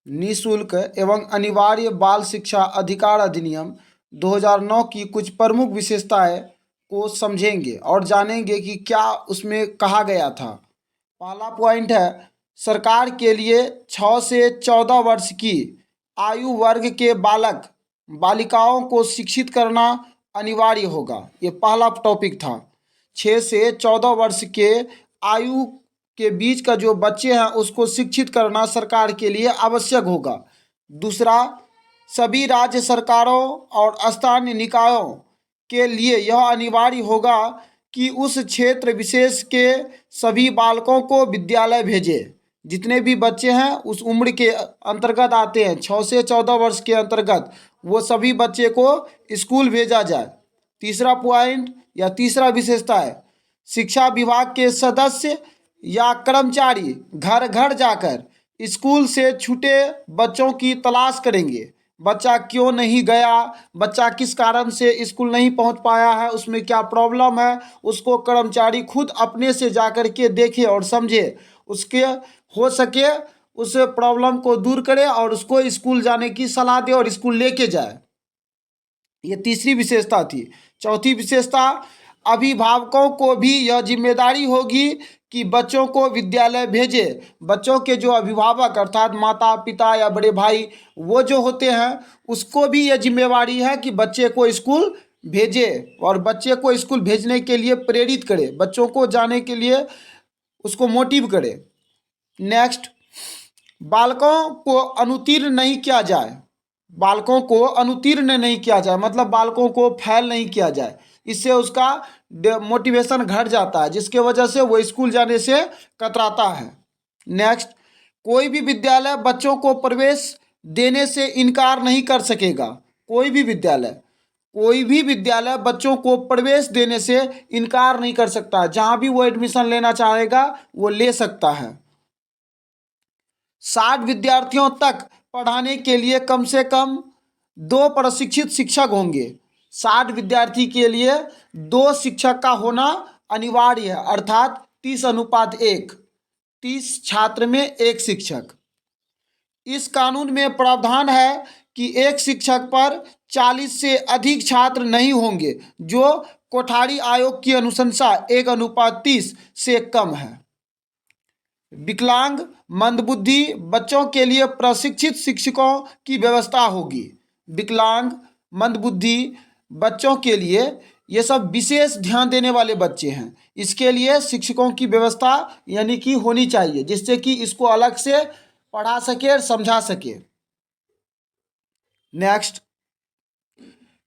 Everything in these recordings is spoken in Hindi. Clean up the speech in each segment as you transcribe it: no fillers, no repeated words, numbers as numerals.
निःशुल्क एवं अनिवार्य बाल शिक्षा अधिकार अधिनियम 2009 की कुछ प्रमुख विशेषताएं को समझेंगे और जानेंगे कि क्या उसमें कहा गया था। पहला पॉइंट है, सरकार के लिए 6 से 14 वर्ष की आयु वर्ग के बालक बालिकाओं को शिक्षित करना अनिवार्य होगा। ये पहला टॉपिक था। 6 से 14 वर्ष के आयु के बीच का जो बच्चे हैं उसको शिक्षित करना सरकार के लिए आवश्यक होगा। दूसरा, सभी राज्य सरकारों और स्थानीय निकायों के लिए यह अनिवार्य होगा कि उस क्षेत्र विशेष के सभी बालकों को विद्यालय भेजें। जितने भी बच्चे हैं उस उम्र के अंतर्गत आते हैं, 6 से 14 वर्ष के अंतर्गत, वो सभी बच्चे को स्कूल भेजा जाए। तीसरा पॉइंट या तीसरा विशेषता है, शिक्षा विभाग के सदस्य या कर्मचारी घर घर जाकर स्कूल से छूटे बच्चों की तलाश करेंगे। बच्चा क्यों नहीं गया, बच्चा किस कारण से स्कूल नहीं पहुंच पाया है, उसमें क्या प्रॉब्लम है, उसको कर्मचारी खुद अपने से जाकर के देखे और समझे, उसके हो सके उस प्रॉब्लम को दूर करे और उसको स्कूल जाने की सलाह दे और स्कूल लेके जाए। ये तीसरी विशेषता थी। चौथी विशेषता, अभिभावकों को भी यह जिम्मेदारी होगी कि बच्चों को विद्यालय भेजे। बच्चों के जो अभिभावक अर्थात माता पिता या बड़े भाई वो जो होते हैं उसको भी यह जिम्मेवारी है कि बच्चे को स्कूल भेजे और बच्चे को स्कूल भेजने के लिए प्रेरित करे, बच्चों को जाने के लिए उसको मोटिव करे। नेक्स्ट, बालकों को अनुत्तीर्ण नहीं किया जाए। बालकों को अनुत्तीर्ण नहीं किया जाए मतलब बालकों को फेल नहीं किया जाए। इससे उसका मोटिवेशन घट जाता है जिसके वजह से वो स्कूल जाने से कतराता है। नेक्स्ट, कोई भी विद्यालय बच्चों को प्रवेश देने से इनकार नहीं कर सकेगा। कोई भी विद्यालय बच्चों को प्रवेश देने से इनकार नहीं कर सकता। जहाँ भी वो एडमिशन लेना चाहेगा वो ले सकता है। 60 विद्यार्थियों तक पढ़ाने के लिए कम से कम 2 प्रशिक्षित शिक्षक होंगे। 60 विद्यार्थी के लिए 2 शिक्षक का होना अनिवार्य है अर्थात 30:1, 30 छात्र में 1 शिक्षक। इस कानून में प्रावधान है कि एक शिक्षक पर 40 से अधिक छात्र नहीं होंगे, जो कोठारी आयोग की अनुशंसा 1:30 से कम है। विकलांग मंदबुद्धि बच्चों के लिए प्रशिक्षित शिक्षकों की व्यवस्था होगी। विकलांग मंदबुद्धि बच्चों के लिए ये सब विशेष ध्यान देने वाले बच्चे हैं, इसके लिए शिक्षकों की व्यवस्था यानी कि होनी चाहिए जिससे कि इसको अलग से पढ़ा सके और समझा सके। नेक्स्ट,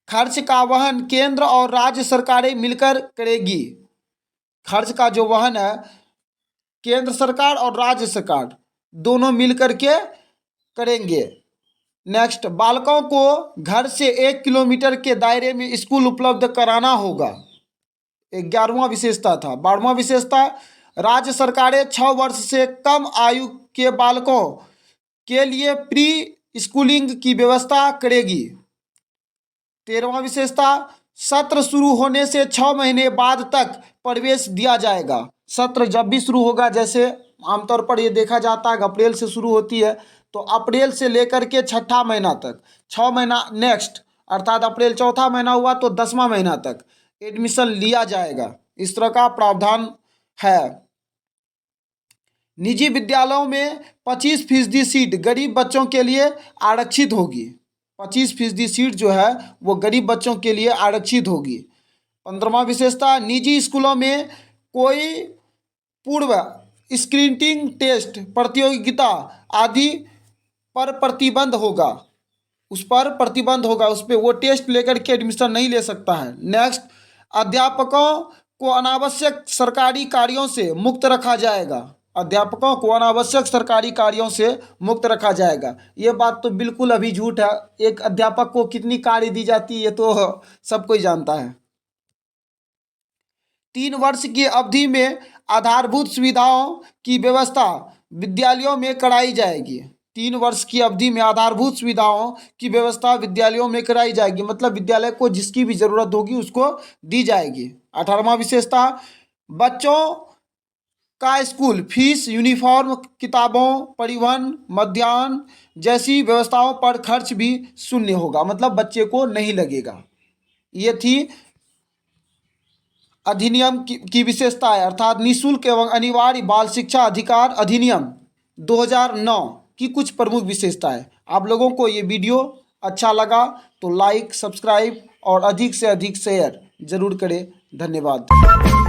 खर्च का वहन केंद्र और राज्य सरकारें मिलकर करेगी। खर्च का जो वहन है केंद्र सरकार और राज्य सरकार दोनों मिलकर के करेंगे। नेक्स्ट, बालकों को घर से 1 किलोमीटर के दायरे में स्कूल उपलब्ध कराना होगा। 11वां विशेषता था। 12वां विशेषता, राज्य सरकारें 6 वर्ष से कम आयु के बालकों के लिए प्री स्कूलिंग की व्यवस्था करेगी। 13वां विशेषता, सत्र शुरू होने से 6 महीने बाद तक प्रवेश दिया जाएगा। सत्र जब भी शुरू होगा, जैसे आमतौर पर ये देखा जाता है अप्रैल से शुरू होती है, तो अप्रैल से लेकर के 6ठा महीना तक 6 महीना नेक्स्ट अर्थात अप्रैल 4था महीना हुआ तो 10वां महीना तक एडमिशन लिया जाएगा। इस तरह का प्रावधान है। निजी विद्यालयों में 25% सीट गरीब बच्चों के लिए आरक्षित होगी। 25% सीट जो है वो गरीब बच्चों के लिए आरक्षित होगी। 15वां विशेषता, निजी स्कूलों में कोई पूर्व स्क्रीनिंग टेस्ट प्रतियोगिता आदि पर प्रतिबंध होगा। उस पर वो टेस्ट लेकर के एडमिशन नहीं ले सकता है। नेक्स्ट, अध्यापकों को अनावश्यक सरकारी कार्यों से मुक्त रखा जाएगा। अध्यापकों को अनावश्यक सरकारी कार्यों से मुक्त रखा जाएगा। ये बात तो बिल्कुल अभी झूठ है। एक अध्यापक को कितनी कार्य दी जाती है ये तो सब कोई जानता है। 3 वर्ष की अवधि में आधारभूत सुविधाओं की व्यवस्था विद्यालयों में कराई जाएगी। 3 वर्ष की अवधि में आधारभूत सुविधाओं की व्यवस्था विद्यालयों में कराई जाएगी मतलब विद्यालय को जिसकी भी जरूरत होगी उसको दी जाएगी। 18वां विशेषता, बच्चों का स्कूल फीस, यूनिफॉर्म, किताबों, परिवहन, मध्याह्न जैसी व्यवस्थाओं पर खर्च भी शून्य होगा, मतलब बच्चे को नहीं लगेगा। ये थी अधिनियम की विशेषता है, अर्थात निःशुल्क एवं अनिवार्य बाल शिक्षा अधिकार अधिनियम 2009 की कुछ प्रमुख विशेषताएं। आप लोगों को ये वीडियो अच्छा लगा तो लाइक, सब्सक्राइब और अधिक से अधिक शेयर जरूर करें। धन्यवाद।